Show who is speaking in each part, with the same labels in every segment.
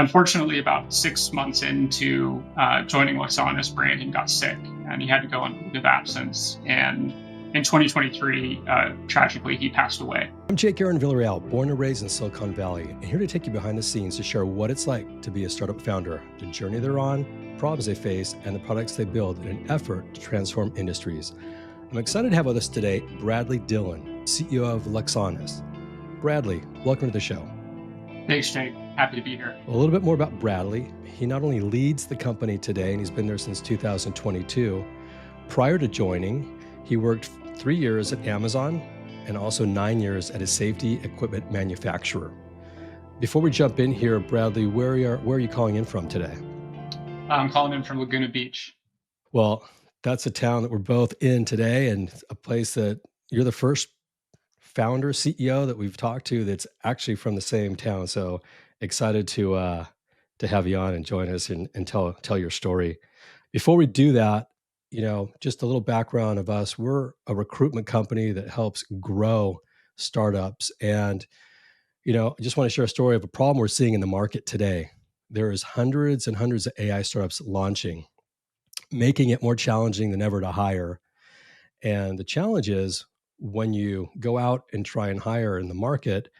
Speaker 1: Unfortunately, about 6 months into joining Luxonis, Brandon got sick and he had to go on leave of absence. And in 2023, tragically, he passed away.
Speaker 2: I'm Jake Aaron Villarreal, born and raised in Silicon Valley, and here to take you behind the scenes to share what it's like to be a startup founder, the journey they're on, problems they face, and the products they build in an effort to transform industries. I'm excited to have with us today Bradley Dillon, CEO of Luxonis. Bradley, welcome to the show.
Speaker 1: Thanks, Jake. Happy to be here.
Speaker 2: A little bit more about Bradley. He not only leads the company today, and he's been there since 2022. Prior to joining, he worked 3 years at Amazon and also 9 years at a safety equipment manufacturer. Before we jump in here, Bradley, where are you calling in from today?
Speaker 1: I'm calling in from Laguna Beach.
Speaker 2: Well, that's a town that we're both in today, and a place that you're the first founder, CEO that we've talked to that's actually from the same town. So excited to have you on and join us and tell your story. Before we do that, just a little background of us. We're a recruitment company that helps grow startups. And, I just want to share a story of a problem we're seeing in the market today. There's hundreds and hundreds of AI startups launching, making it more challenging than ever to hire. And the challenge is when you go out and try and hire in the market,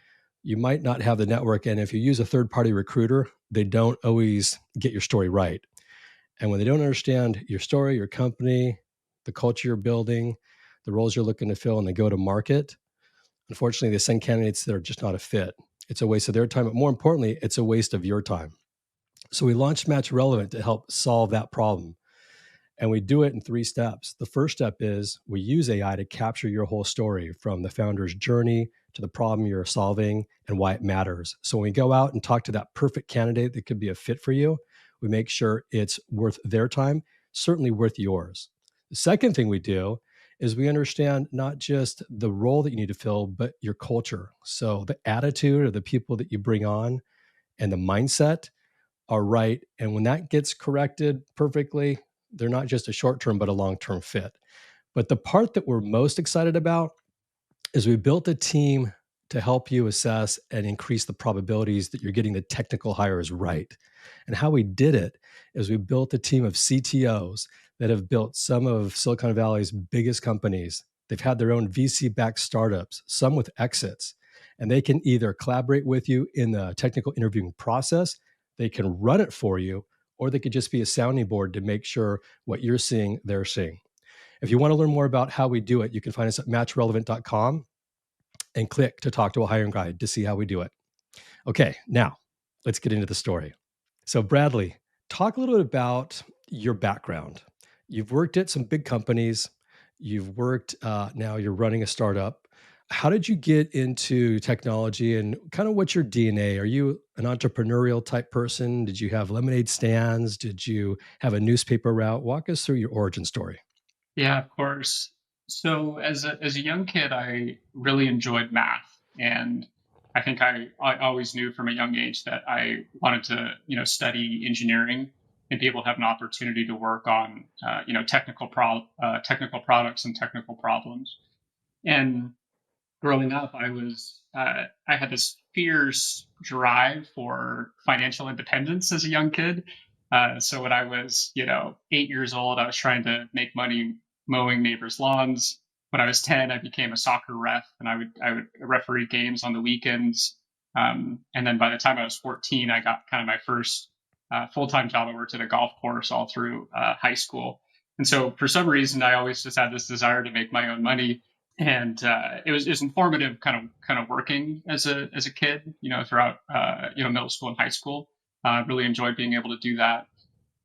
Speaker 2: you might not have the network. And if you use a third-party recruiter, they don't always get your story right. And when they don't understand your story, your company, the culture you're building, the roles you're looking to fill, and they go to market, unfortunately, they send candidates that are just not a fit. It's a waste of their time, but more importantly, it's a waste of your time. So we launched Match Relevant to help solve that problem. And we do it in 3 steps. The first step is we use AI to capture your whole story, from the founder's journey to the problem you're solving and why it matters. So when we go out and talk to that perfect candidate that could be a fit for you, we make sure it's worth their time, certainly worth yours. The second thing we do is we understand not just the role that you need to fill, but your culture. So the attitude of the people that you bring on and the mindset are right. And when that gets corrected perfectly, they're not just a short-term, but a long-term fit. But the part that we're most excited about is we built a team to help you assess and increase the probabilities that you're getting the technical hires right. And how we did it is we built a team of CTOs that have built some of Silicon Valley's biggest companies. They've had their own VC-backed startups, some with exits, and they can either collaborate with you in the technical interviewing process, they can run it for you, or they could just be a sounding board to make sure what you're seeing, they're seeing. If you want to learn more about how we do it, you can find us at matchrelevant.com and click to talk to a hiring guide to see how we do it. Okay, now let's get into the story. So Bradley, talk a little bit about your background. You've worked at some big companies. You've worked, now you're running a startup. How did you get into technology, and kind of what's your DNA? Are you an entrepreneurial type person? Did you have lemonade stands? Did you have a newspaper route? Walk us through your origin story.
Speaker 1: Yeah, of course. So as a young kid, I really enjoyed math, and I think I always knew from a young age that I wanted to study engineering and be able to have an opportunity to work on technical products and technical problems. And growing up, I had this fierce drive for financial independence as a young kid. So when I was 8 years old, I was trying to make money mowing neighbors' lawns. When I was 10, I became a soccer ref, and I would referee games on the weekends. And then by the time I was 14, I got kind of my first full-time job. I worked at a golf course all through high school. And so for some reason, I always just had this desire to make my own money. And it was informative, kind of working as a kid, throughout middle school and high school. I really enjoyed being able to do that.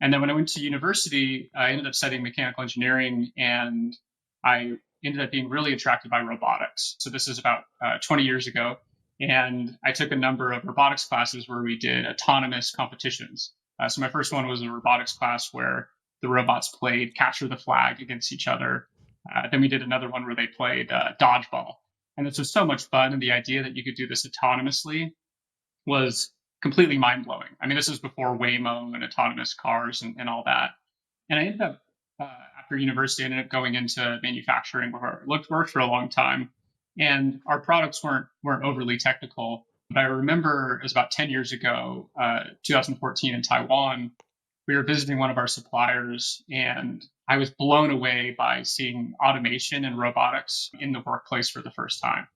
Speaker 1: And then when I went to university, I ended up studying mechanical engineering, and I ended up being really attracted by robotics. So this is about 20 years ago, and I took a number of robotics classes where we did autonomous competitions. So my first one was a robotics class where the robots played capture the flag against each other. Then we did another one where they played dodgeball. And this was so much fun. And the idea that you could do this autonomously was completely mind blowing. I mean, this was before Waymo and autonomous cars and all that. And I ended up, after university, I ended up going into manufacturing where I worked for a long time. And our products weren't overly technical, But I remember it was about 10 years ago, 2014 in Taiwan. We were visiting one of our suppliers, and I was blown away by seeing automation and robotics in the workplace for the first time.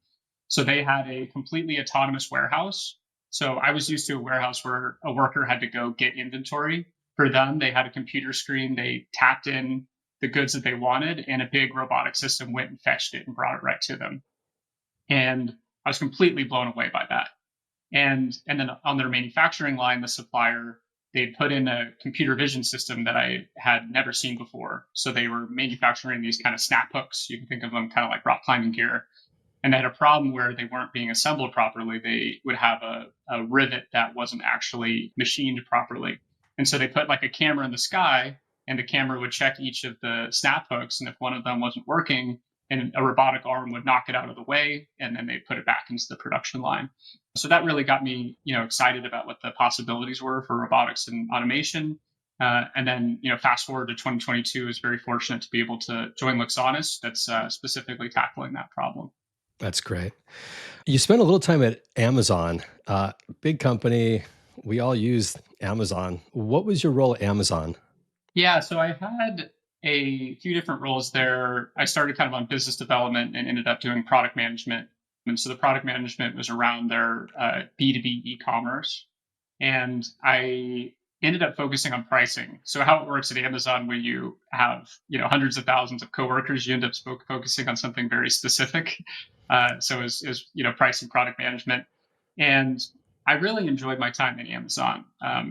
Speaker 1: So they had a completely autonomous warehouse. So I was used to a warehouse where a worker had to go get inventory. For them, they had a computer screen. They tapped in the goods that they wanted, and a big robotic system went and fetched it and brought it right to them. And I was completely blown away by that. And then on their manufacturing line, the supplier, they put in a computer vision system that I had never seen before. So they were manufacturing these kind of snap hooks. You can think of them kind of like rock climbing gear, and they had a problem where they weren't being assembled properly. They would have a rivet that wasn't actually machined properly. And so they put like a camera in the sky, and the camera would check each of the snap hooks. And if one of them wasn't working, and a robotic arm would knock it out of the way, and then they put it back into the production line. So that really got me, excited about what the possibilities were for robotics and automation. And then, fast forward to 2022, I was very fortunate to be able to join Luxonis that's specifically tackling that problem.
Speaker 2: That's great. You spent a little time at Amazon, big company. We all use Amazon. What was your role at Amazon?
Speaker 1: Yeah, so I had a few different roles there. I started kind of on business development and ended up doing product management. And so the product management was around their B2B e-commerce. And I ended up focusing on pricing. So how it works at Amazon, when you have hundreds of thousands of coworkers, you end up focusing on something very specific. So is pricing, product management, and I really enjoyed my time at Amazon.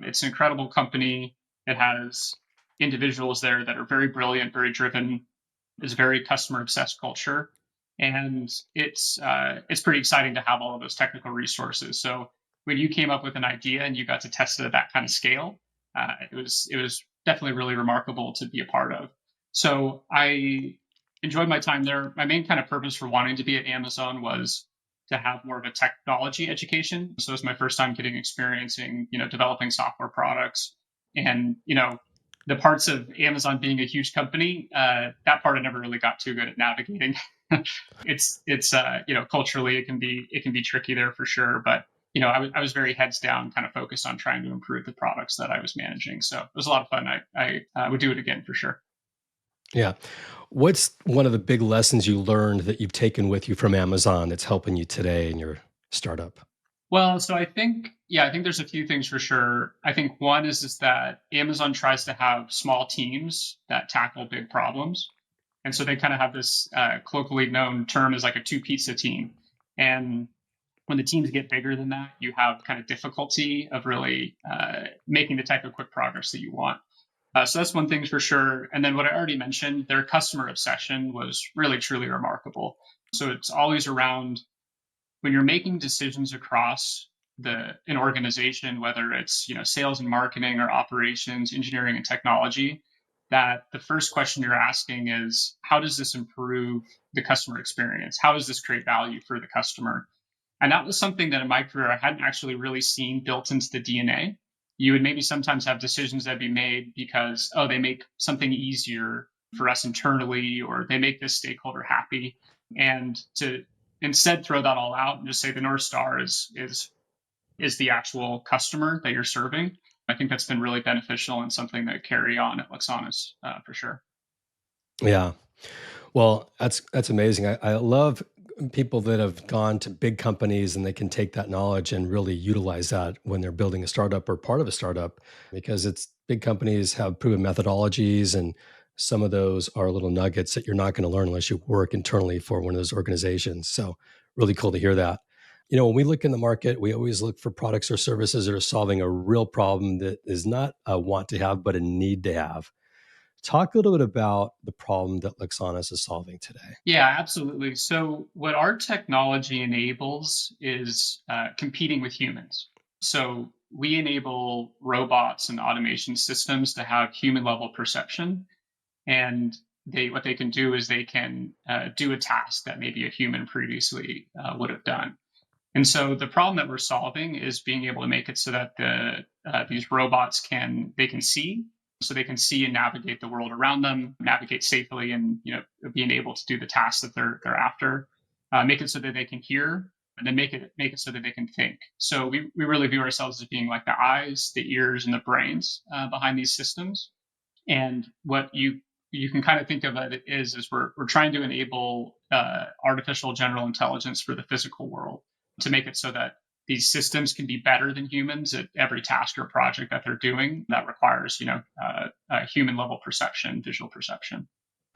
Speaker 1: It's an incredible company. It has individuals there that are very brilliant, very driven. It's very customer obsessed culture, and it's pretty exciting to have all of those technical resources. So when you came up with an idea and you got to test it at that kind of scale, it was definitely really remarkable to be a part of. So I enjoyed my time there. My main kind of purpose for wanting to be at Amazon was to have more of a technology education. So it was my first time getting experiencing, developing software products, and the parts of Amazon being a huge company, that part I never really got too good at navigating. It's culturally it can be tricky there for sure, but I was very heads down, kind of focused on trying to improve the products that I was managing. So it was a lot of fun. I would do it again for sure.
Speaker 2: Yeah. What's one of the big lessons you learned that you've taken with you from Amazon that's helping you today in your startup?
Speaker 1: Well, so I think there's a few things for sure. I think one is that Amazon tries to have small teams that tackle big problems. And so they kind of have this colloquially known term as like a two pizza team. And when the teams get bigger than that, you have kind of difficulty of really making the type of quick progress that you want. So that's one thing for sure. And then what I already mentioned, their customer obsession was really, truly remarkable. So it's always around when you're making decisions across an organization, whether it's sales and marketing or operations, engineering and technology, that the first question you're asking is, how does this improve the customer experience? How does this create value for the customer? And that was something that in my career I hadn't actually really seen built into the DNA. You would maybe sometimes have decisions that be made because, oh, they make something easier for us internally, or they make this stakeholder happy. And to instead throw that all out and just say the North Star is the actual customer that you're serving. I think that's been really beneficial and something that carry on at Luxonis for sure.
Speaker 2: Yeah. Well, that's amazing. I love people that have gone to big companies and they can take that knowledge and really utilize that when they're building a startup or part of a startup, because it's big companies have proven methodologies, and some of those are little nuggets that you're not going to learn unless you work internally for one of those organizations. So really cool to hear that. When we look in the market, we always look for products or services that are solving a real problem that is not a want to have, but a need to have. Talk a little bit about the problem that Luxonis is solving today.
Speaker 1: Yeah, absolutely. So what our technology enables is competing with humans. So we enable robots and automation systems to have human level perception, and what they can do is they can do a task that maybe a human previously would have done. And so the problem that we're solving is being able to make it so that these robots can see, so they can see and navigate the world around them, navigate safely, and being able to do the tasks that they're after. Make it so that they can hear, and then make it so that they can think. So we really view ourselves as being like the eyes, the ears, and the brains behind these systems. And what you can kind of think of it is we're trying to enable artificial general intelligence for the physical world to make it so that these systems can be better than humans at every task or project that they're doing that requires, human level perception, visual perception.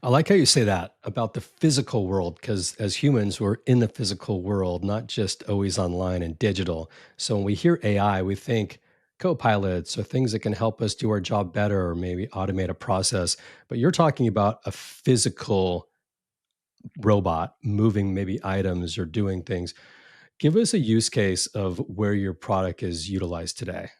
Speaker 2: I like how you say that about the physical world, because as humans, we're in the physical world, not just always online and digital. So when we hear AI, we think co-pilots or things that can help us do our job better or maybe automate a process. But you're talking about a physical robot moving maybe items or doing things. Give us a use case of where your product is utilized today.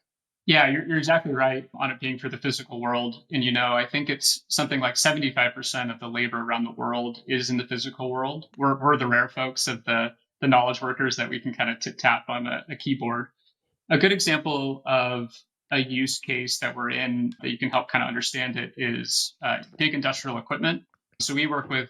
Speaker 1: Yeah, you're exactly right on it being for the physical world. And, I think it's something like 75% of the labor around the world is in the physical world. We're the rare folks of the knowledge workers that we can kind of tap on a keyboard. A good example of a use case that we're in that you can help kind of understand it is big industrial equipment. So we work with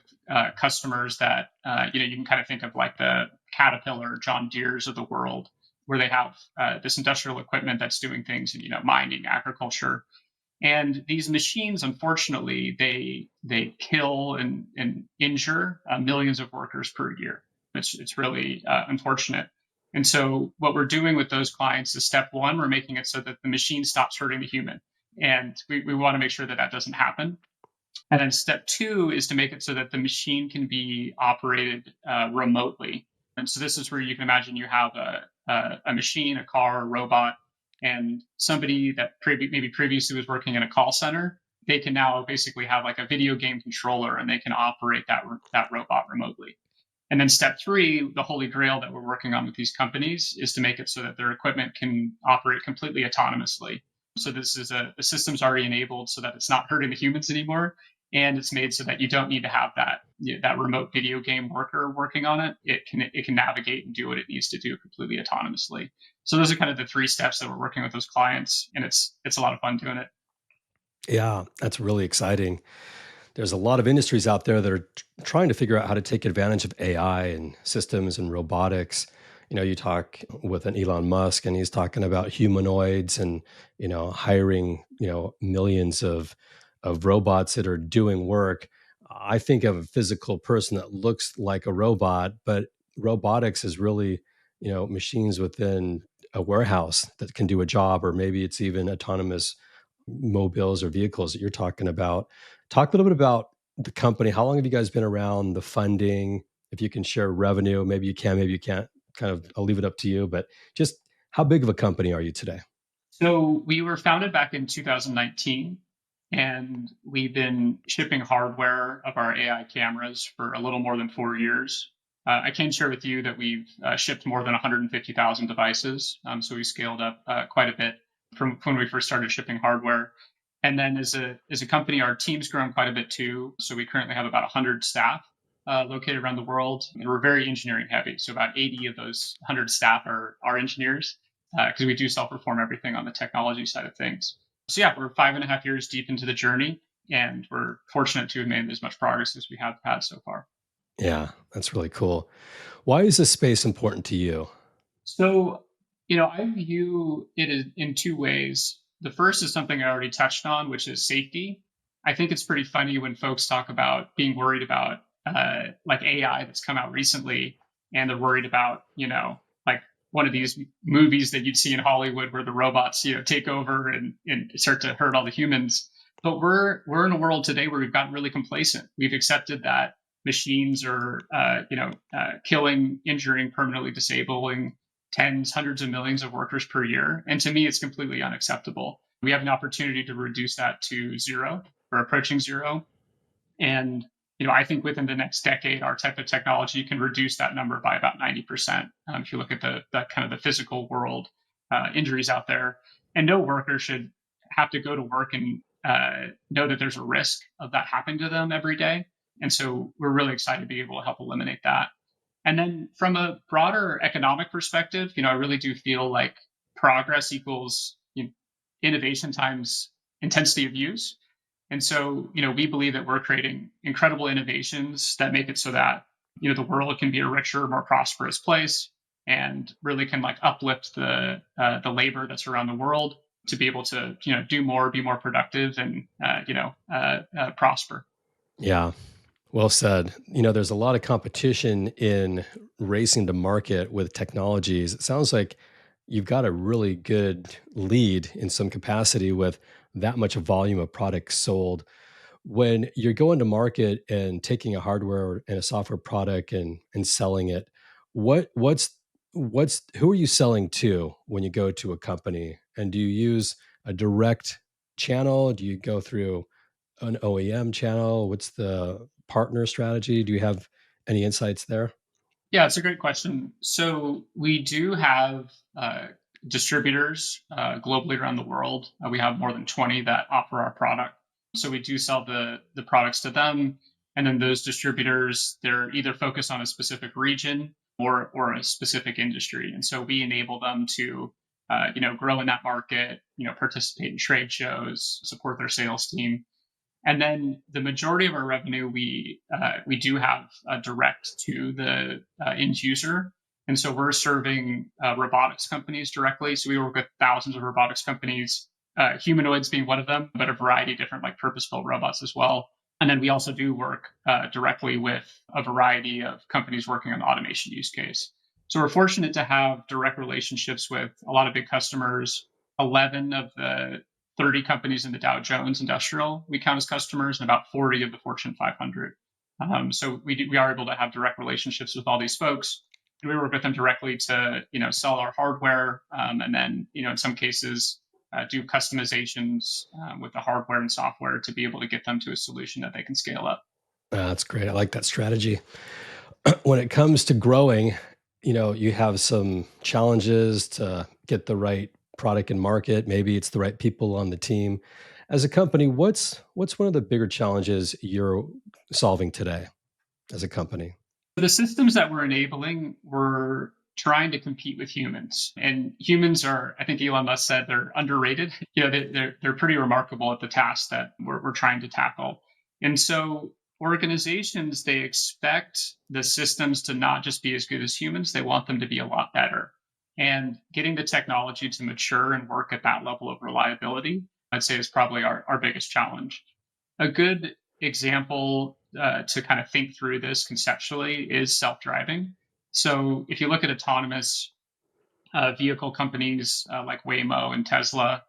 Speaker 1: customers that, you can kind of think of like the Caterpillar, John Deere's of the world, where they have this industrial equipment that's doing things in, mining, agriculture. And these machines, unfortunately, they kill and injure millions of workers per year. It's really unfortunate. And so what we're doing with those clients is step one, we're making it so that the machine stops hurting the human. And we want to make sure that that doesn't happen. And then step two is to make it so that the machine can be operated remotely. And so this is where you can imagine you have a machine, a car, a robot, and somebody that maybe previously was working in a call center. They can now basically have like a video game controller, and they can operate that robot remotely. And then step three, the holy grail that we're working on with these companies is to make it so that their equipment can operate completely autonomously. So this is the system's already enabled so that it's not hurting the humans anymore. And it's made so that you don't need to have that remote video game worker working on it. It can navigate and do what it needs to do completely autonomously. So those are kind of the three steps that we're working with those clients, and it's a lot of fun doing it.
Speaker 2: Yeah, that's really exciting. There's a lot of industries out there that are trying to figure out how to take advantage of AI and systems and robotics. You talk with an Elon Musk, and he's talking about humanoids and hiring millions of robots that are doing work. I think of a physical person that looks like a robot, but robotics is really machines within a warehouse that can do a job, or maybe it's even autonomous mobiles or vehicles that you're talking about. Talk a little bit about the company. How long have you guys been around? The funding, if you can share revenue, maybe you can, maybe you can't. Kind of, I'll leave it up to you. But just how big of a company are you today?
Speaker 1: So we were founded back in 2019, and we've been shipping hardware of our AI cameras for a little more than 4 years. I can share with you that we've shipped more than 150,000 devices. So we scaled up quite a bit from when we first started shipping hardware. And then as a company, our team's grown quite a bit too. So we currently have about 100 staff located around the world. And we're very engineering heavy. So about 80 of those 100 staff are engineers, because we do self-perform everything on the technology side of things. So yeah, we're 5.5 years deep into the journey, and we're fortunate to have made as much progress as we have had so far.
Speaker 2: Yeah, that's really cool. Why is this space important to you?
Speaker 1: So, I view it in two ways. The first is something I already touched on, which is safety. I think it's pretty funny when folks talk about being worried about like AI that's come out recently, and they're worried about, like one of these movies that you'd see in Hollywood where the robots, take over and start to hurt all the humans. But we're in a world today where we've gotten really complacent. We've accepted that machines are, killing, injuring, permanently disabling tens, hundreds of millions of workers per year. And to me, it's completely unacceptable. We have an opportunity to reduce that to zero or approaching zero. And I think within the next decade, our type of technology can reduce that number by about 90%. If you look at the kind of the physical world injuries out there, and no worker should have to go to work and know that there's a risk of that happening to them every day. And so we're really excited to be able to help eliminate that. And then from a broader economic perspective, I really do feel like progress equals innovation times intensity of use. And so, we believe that we're creating incredible innovations that make it so that, the world can be a richer, more prosperous place. and really can like uplift the labor that's around the world to be able to do more, be more productive, and prosper.
Speaker 2: Yeah. Well said. There's a lot of competition in racing to market with technologies. It sounds like you've got a really good lead in some capacity with that much volume of products sold. When you're going to market and taking a hardware and a software product and selling it, what's who are you selling to when you go to a company? And do you use a direct channel? Do you go through an OEM channel? What's the partner strategy? Do you have any insights there?
Speaker 1: Yeah, it's a great question. So we do have distributors globally around the world. We have more than 20 that offer our product. So we do sell the products to them, and then those distributors, they're either focused on a specific region or a specific industry, and so we enable them to grow in that market, participate in trade shows, support their sales team. And then the majority of our revenue, we do have direct to the end user, and so we're serving robotics companies directly. So we work with thousands of robotics companies, humanoids being one of them, but a variety of different like purpose-built robots as well. And then we also do work directly with a variety of companies working on the automation use case. So we're fortunate to have direct relationships with a lot of big customers. 11 of the 30 companies in the Dow Jones Industrial we count as customers, and about 40 of the Fortune 500. So we are able to have direct relationships with all these folks. And we work with them directly to sell our hardware, and then in some cases do customizations with the hardware and software to be able to get them to a solution that they can scale up.
Speaker 2: That's great. I like that strategy. When it comes to growing, you have some challenges to get the right product and market. Maybe it's the right people on the team. As a company, what's one of the bigger challenges you're solving today as a company?
Speaker 1: The systems that we're enabling, we're trying to compete with humans, and humans are, I think Elon Musk said, they're underrated. They're pretty remarkable at the task that we're trying to tackle. And so organizations, they expect the systems to not just be as good as humans, they want them to be a lot better. And getting the technology to mature and work at that level of reliability, I'd say, is probably our biggest challenge. A good example to kind of think through this conceptually is self-driving. So if you look at autonomous vehicle companies like Waymo and Tesla,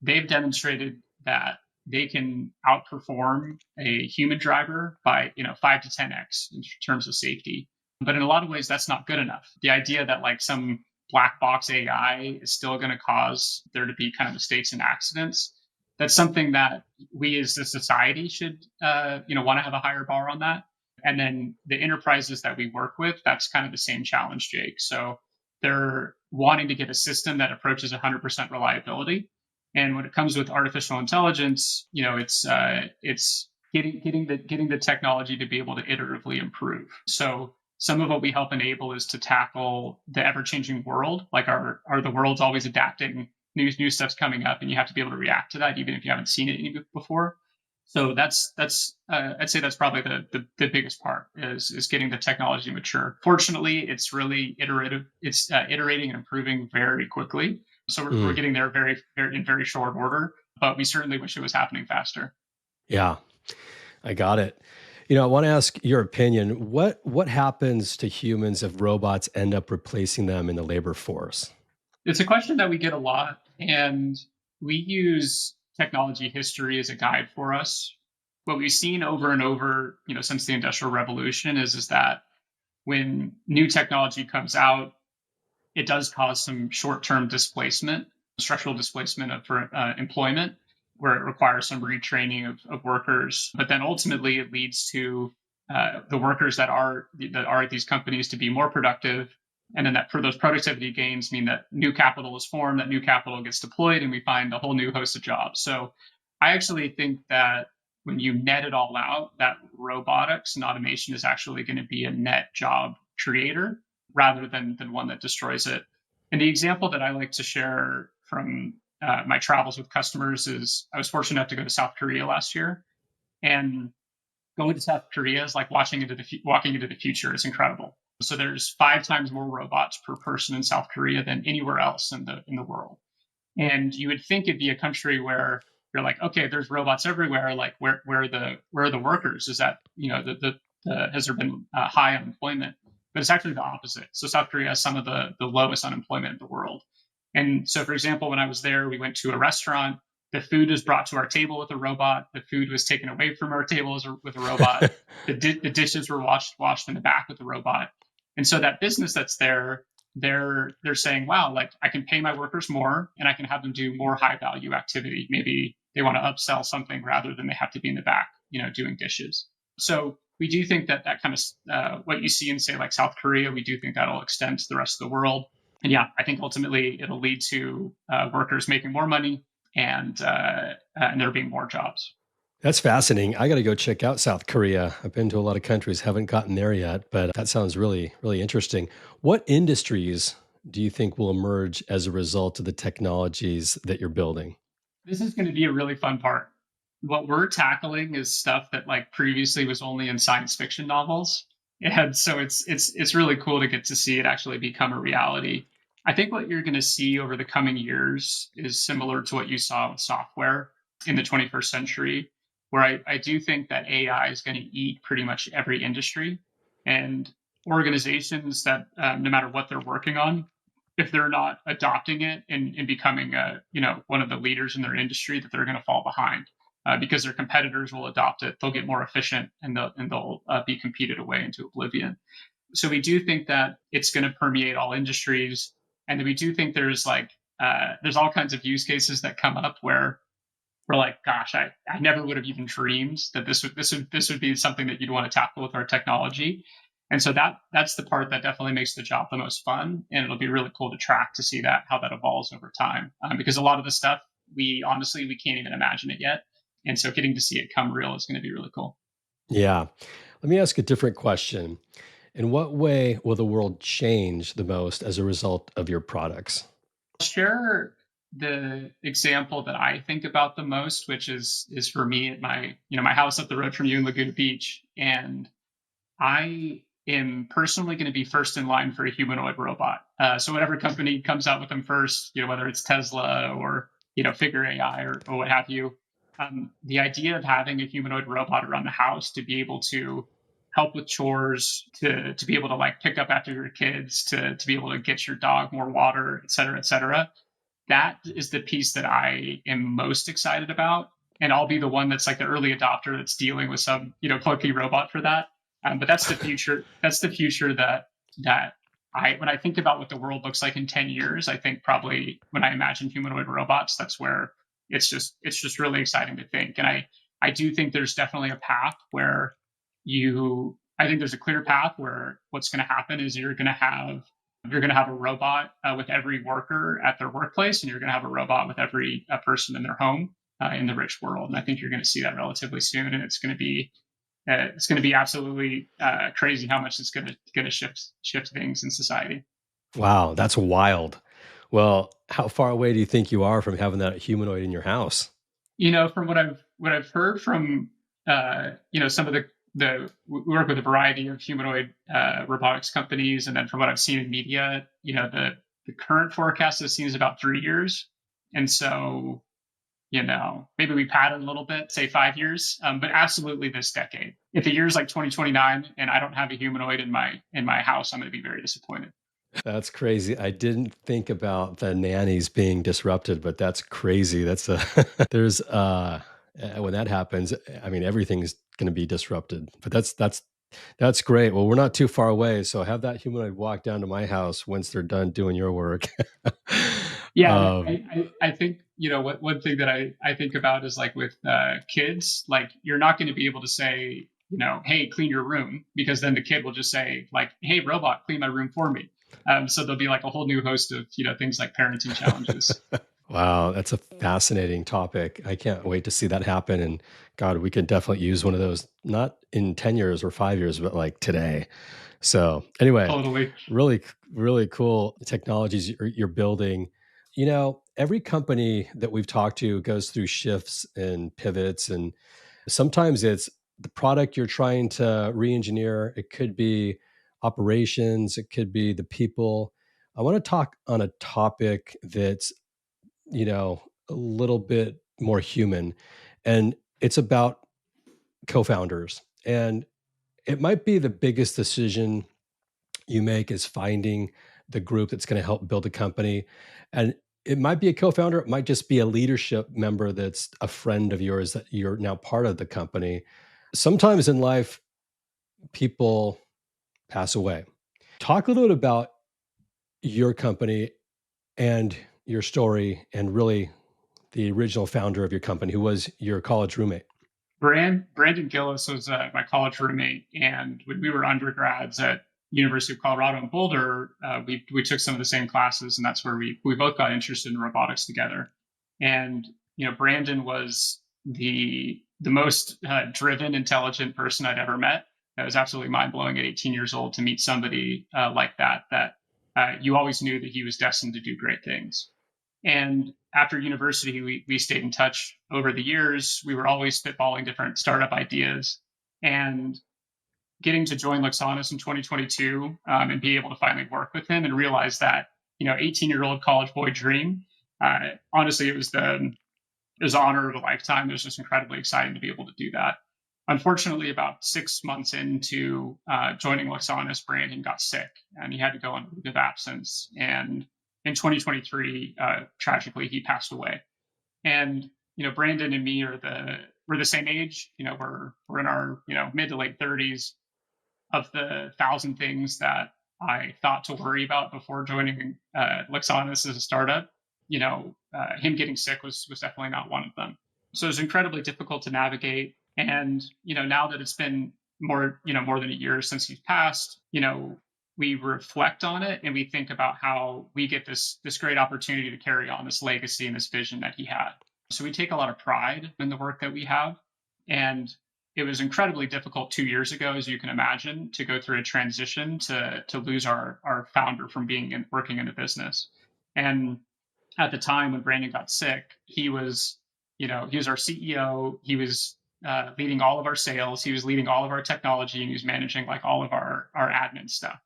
Speaker 1: they've demonstrated that they can outperform a human driver by 5 to 10x in terms of safety. But in a lot of ways, that's not good enough. The idea that like some black box AI is still going to cause there to be kind of mistakes and accidents, that's something that we as a society should want to have a higher bar on that. And then the enterprises that we work with, that's kind of the same challenge, Jake. So they're wanting to get a system that approaches 100% reliability. And when it comes with artificial intelligence, it's getting the technology to be able to iteratively improve. So some of what we help enable is to tackle the ever-changing world. Like are the world's always adapting, new stuff's coming up, and you have to be able to react to that even if you haven't seen it before. So that's I'd say that's probably the biggest part is getting the technology mature. Fortunately, it's really iterative. It's iterating and improving very quickly. So we're
Speaker 2: Mm,
Speaker 1: getting there in very short order, but we certainly wish it was happening faster.
Speaker 2: yeah, I got it. I want to ask your opinion. What happens to humans if robots end up replacing them in the labor force?
Speaker 1: It's a question that we get a lot, and we use technology history as a guide for us. What we've seen over and over, since the Industrial Revolution is that when new technology comes out, it does cause some short-term displacement, structural displacement of employment, where it requires some retraining of workers. But then ultimately, it leads to the workers that are at these companies to be more productive, and then that for those productivity gains mean that new capital is formed, that new capital gets deployed, and we find a whole new host of jobs. So I actually think that when you net it all out, that robotics and automation is actually going to be a net job creator rather than one that destroys it. And the example that I like to share from my travels with customers is I was fortunate enough to go to South Korea last year, and going to South Korea is like walking into the future. It's incredible. So there's 5 times more robots per person in South Korea than anywhere else in the world. And you would think it'd be a country where you're like, okay, there's robots everywhere. Like, where are the workers? Is that, has there been high unemployment? But it's actually the opposite. So South Korea has some of the lowest unemployment in the world. And so, for example, when I was there, we went to a restaurant. The food was brought to our table with a robot. The food was taken away from our table with a robot. The dishes were washed in the back with a robot. And so that business that's there, they're saying, wow, like I can pay my workers more and I can have them do more high value activity. Maybe they want to upsell something rather than they have to be in the back, doing dishes. So we do think that that kind of what you see in, say, like South Korea, we do think that'll extend to the rest of the world. And yeah, I think ultimately it'll lead to workers making more money and there being more jobs.
Speaker 2: That's fascinating. I got to go check out South Korea. I've been to a lot of countries, haven't gotten there yet, but that sounds really, really interesting. What industries do you think will emerge as a result of the technologies that you're building?
Speaker 1: This is going to be a really fun part. What we're tackling is stuff that like previously was only in science fiction novels. And so it's really cool to get to see it actually become a reality. I think what you're going to see over the coming years is similar to what you saw with software in the 21st century, where I do think that AI is going to eat pretty much every industry. And organizations that, no matter what they're working on, if they're not adopting it and becoming one of the leaders in their industry, that they're going to fall behind because their competitors will adopt it. They'll get more efficient and they'll be competed away into oblivion. So we do think that it's going to permeate all industries, and we do think there's all kinds of use cases that come up where we're like, gosh, I never would have even dreamed that this would be something that you'd want to tackle with our technology. And so that's the part that definitely makes the job the most fun, and it'll be really cool to track to see that how that evolves over time. Because a lot of the stuff we can't even imagine it yet, and so getting to see it come real is going to be really cool.
Speaker 2: Yeah. Let me ask a different question. In what way will the world change the most as a result of your products?
Speaker 1: Share the example that I think about the most, which is for me at my house up the road from you in Laguna Beach, and I am personally going to be first in line for a humanoid robot. So whatever company comes out with them first, whether it's Tesla or Figure AI or what have you, the idea of having a humanoid robot around the house to be able to help with chores, to be able to like pick up after your kids, to be able to get your dog more water, et cetera, et cetera. That is the piece that I am most excited about. And I'll be the one that's like the early adopter that's dealing with some, clunky robot for that. But that's the future. That's the future that when I think about what the world looks like in 10 years, I think probably when I imagine humanoid robots, that's where it's just really exciting to think. And I do think there's definitely a path where I think there's a clear path where what's going to happen is you're going to have a robot with every worker at their workplace, and you're going to have a robot with every person in their home in the rich world. And I think you're going to see that relatively soon, and it's going to be absolutely crazy how much it's going to shift things in society.
Speaker 2: Wow, that's wild. Well, how far away do you think you are from having that humanoid in your house?
Speaker 1: From what I've heard from some of we work with a variety of humanoid robotics companies, and then from what I've seen in media, the current forecast I've seen is about 3 years, and so maybe we pad it a little bit, say 5 years, but absolutely this decade. If the year's like 2029 and I don't have a humanoid in my house, I'm going to be very disappointed.
Speaker 2: That's crazy. I didn't think about the nannies being disrupted, but that's crazy. That's a there's when that happens, I mean everything's going to be disrupted. But that's great. Well, we're not too far away, so have that humanoid walk down to my house once they're done doing your work.
Speaker 1: Yeah, and
Speaker 2: um,
Speaker 1: I think what one thing that I think about is like with kids, like you're not going to be able to say hey, clean your room, because then the kid will just say like, hey, robot, clean my room for me. So there'll be like a whole new host of things like parenting challenges.
Speaker 2: wow, that's a fascinating topic. I can't wait to see that happen. And God, we could definitely use one of those, not in 10 years or 5 years, but like today. So, anyway,
Speaker 1: Totally.
Speaker 2: really, really cool technologies you're building. Every company that we've talked to goes through shifts and pivots, and sometimes it's the product you're trying to re engineer. It could be operations, it could be the people. I want to talk on a topic that's, a little bit more human, and it's about co-founders. And it might be the biggest decision you make is finding the group that's going to help build a company. And it might be a co-founder, it might just be a leadership member that's a friend of yours that you're now part of the company. Sometimes in life, people pass away. Talk a little bit about your company and your story, and really the original founder of your company, who was your college roommate.
Speaker 1: Brandon Gillis was my college roommate, and when we were undergrads at University of Colorado in Boulder, we took some of the same classes, and that's where we both got interested in robotics together. And Brandon was the most driven, intelligent person I'd ever met. That was absolutely mind blowing at 18 years old to meet somebody like that. You always knew that he was destined to do great things. And after university, we stayed in touch over the years. We were always spitballing different startup ideas. And getting to join Luxonis in 2022 and be able to finally work with him and realize that, 18-year-old college boy dream, honestly, it was the honor of a lifetime. It was just incredibly exciting to be able to do that. Unfortunately, about 6 months into joining Luxonis, Brandon got sick and he had to go on leave of absence. And in 2023, tragically, he passed away. And Brandon and me we're the same age. We're in our mid to late 30s. Of the 1,000 things that I thought to worry about before joining Luxonis as a startup, him getting sick was definitely not one of them. So it was incredibly difficult to navigate. And now that it's been more than a year since he's passed, we reflect on it and we think about how we get this great opportunity to carry on this legacy and this vision that he had. So we take a lot of pride in the work that we have. And it was incredibly difficult 2 years ago, as you can imagine, to go through a transition to lose our founder from working in the business. And at the time when Brandon got sick, he was our CEO. He was leading all of our sales. He was leading all of our technology, and he was managing like all of our admin stuff.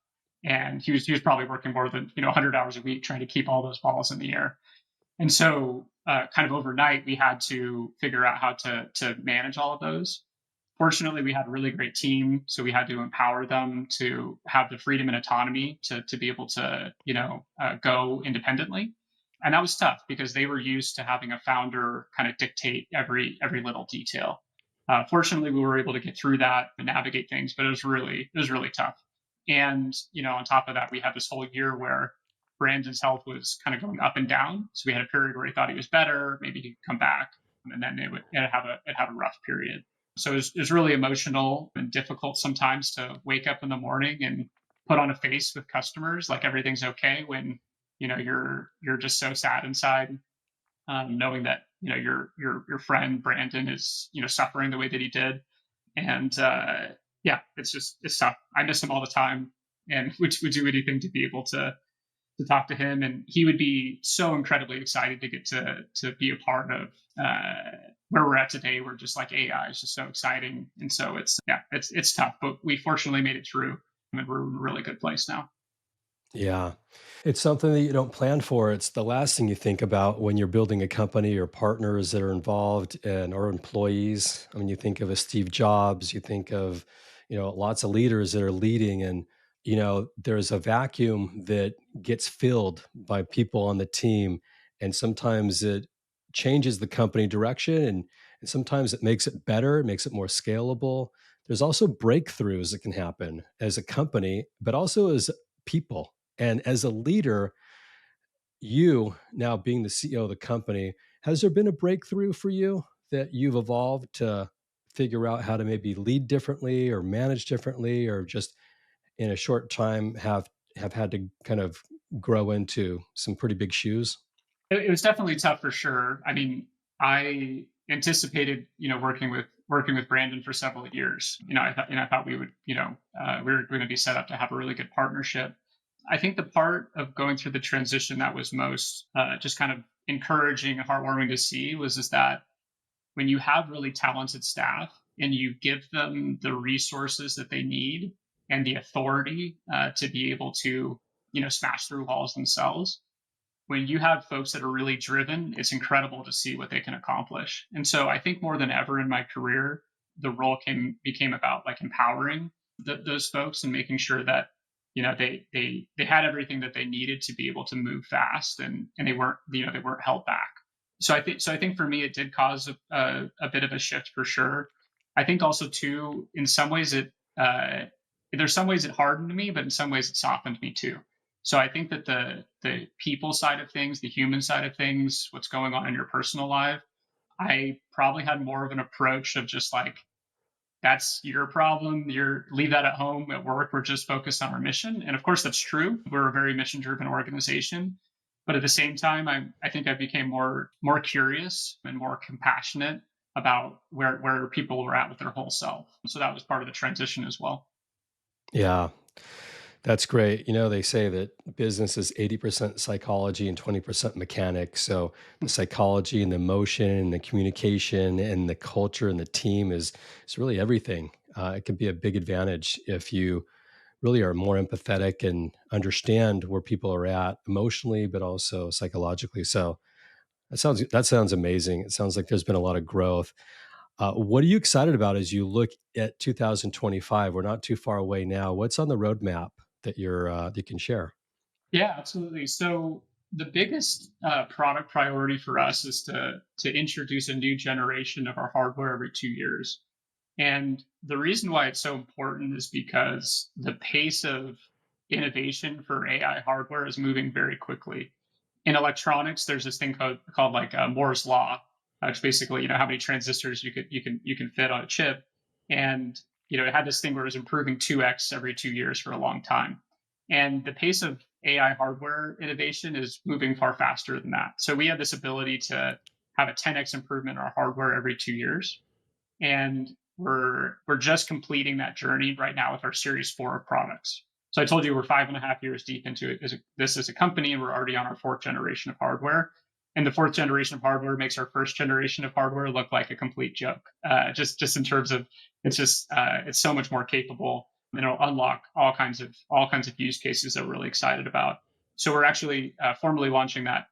Speaker 1: And he was probably working more than 100 hours a week trying to keep all those balls in the air. And so, kind of overnight, we had to figure out how to manage all of those. Fortunately, we had a really great team, so we had to empower them to have the freedom and autonomy to be able to go independently. And that was tough because they were used to having a founder kind of dictate every little detail. Fortunately, we were able to get through that and navigate things, but it was really tough. And on top of that, we had this whole year where Brandon's health was kind of going up and down. So we had a period where he thought he was better, maybe he'd come back, and then it'd have a rough period. So it was really emotional and difficult sometimes to wake up in the morning and put on a face with customers like everything's okay when you're just so sad inside, knowing that your friend Brandon is suffering the way that he did. And it's tough. I miss him all the time and would do anything to be able to talk to him, and he would be so incredibly excited to get to be a part of where we're at today. We're just like AI is just so exciting, and so it's tough, but we fortunately made it through, and we're in a really good place now.
Speaker 2: Yeah. It's something that you don't plan for. It's the last thing you think about when you're building a company, or partners that are involved and or employees. I mean, you think of a Steve Jobs, you think of, lots of leaders that are leading, and there's a vacuum that gets filled by people on the team, and sometimes it changes the company direction, and sometimes it makes it better, it makes it more scalable. There's also breakthroughs that can happen as a company, but also as people. And as a leader, you now being the CEO of the company, has there been a breakthrough for you that you've evolved to figure out how to maybe lead differently or manage differently, or just in a short time have had to kind of grow into some pretty big shoes?
Speaker 1: It was definitely tough for sure. I mean, I anticipated working with Brandon for several years. I thought we would we were going to be set up to have a really good partnership. I think the part of going through the transition that was most just kind of encouraging and heartwarming to see was is that when you have really talented staff and you give them the resources that they need and the authority to be able to, smash through walls themselves. When you have folks that are really driven, it's incredible to see what they can accomplish. And so I think more than ever in my career, the role became about like empowering those folks and making sure that they had everything that they needed to be able to move fast, and they weren't held back. So I think for me it did cause a bit of a shift for sure. I think also too, in some ways there's some ways it hardened me, but in some ways it softened me too. So I think that the people side of things, the human side of things, what's going on in your personal life, I probably had more of an approach of just like, that's your problem. You're leave that at home. At work, we're just focused on our mission. And of course that's true. We're a very mission driven organization. But at the same time, I think I became more curious and more compassionate about where people were at with their whole self. So that was part of the transition as well.
Speaker 2: Yeah, that's great. They say that business is 80% psychology and 20% mechanics. So the psychology and the emotion and the communication and the culture and the team is really everything. It can be a big advantage if you really are more empathetic and understand where people are at emotionally, but also psychologically. So that sounds amazing. It sounds like there's been a lot of growth. What are you excited about as you look at 2025? We're not too far away now. What's on the roadmap that you can share?
Speaker 1: Yeah, absolutely. So the biggest product priority for us is to introduce a new generation of our hardware every 2 years. And the reason why it's so important is because the pace of innovation for AI hardware is moving very quickly. In electronics, there's this thing called like Moore's law, which basically how many transistors you can fit on a chip, and it had this thing where it was improving 2x every 2 years for a long time, and the pace of AI hardware innovation is moving far faster than that. So we have this ability to have a 10x improvement in our hardware every 2 years, and we're just completing that journey right now with our Series 4 of products. So I told you we're 5.5 years deep into it this as a company, and we're already on our fourth generation of hardware. And the fourth generation of hardware makes our first generation of hardware look like a complete joke. Just in terms of it's so much more capable, and it'll unlock all kinds of use cases that we're really excited about. So we're actually formally launching that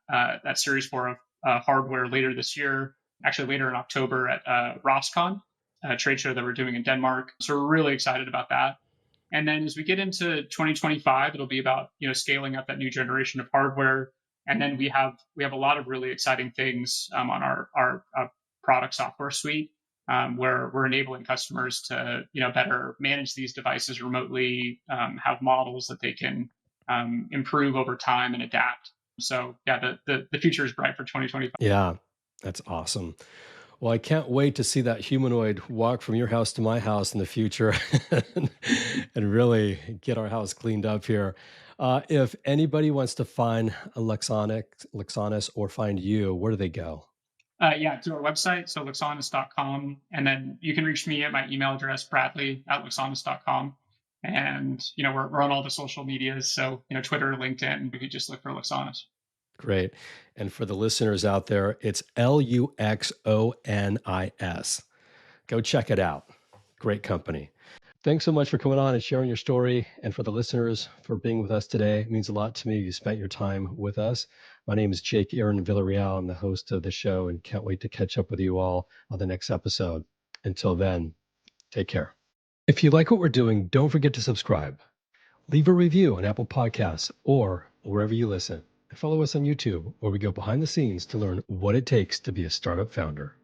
Speaker 1: Series 4 of hardware later this year, actually later in October at ROSCON, a trade show that we're doing in Denmark. So we're really excited about that. And then as we get into 2025, it'll be about scaling up that new generation of hardware. And then we have a lot of really exciting things on our product software suite, where we're enabling customers to better manage these devices remotely, have models that they can improve over time and adapt. So yeah, the future is bright for 2025.
Speaker 2: Yeah, that's awesome. Well, I can't wait to see that humanoid walk from your house to my house in the future and, and really get our house cleaned up here. If anybody wants to find Luxonis or find you, where do they go?
Speaker 1: Yeah, to our website, so luxonis.com. And then you can reach me at my email address, bradley@luxonis.com. And, we're on all the social medias. So, Twitter, LinkedIn, you could just look for Luxonis.
Speaker 2: Great. And for the listeners out there, it's Luxonis. Go check it out. Great company. Thanks so much for coming on and sharing your story. And for the listeners, for being with us today. It means a lot to me. You spent your time with us. My name is Jake Aaron Villarreal. I'm the host of the show and can't wait to catch up with you all on the next episode. Until then, take care. If you like what we're doing, don't forget to subscribe. Leave a review on Apple Podcasts or wherever you listen. And follow us on YouTube, where we go behind the scenes to learn what it takes to be a startup founder.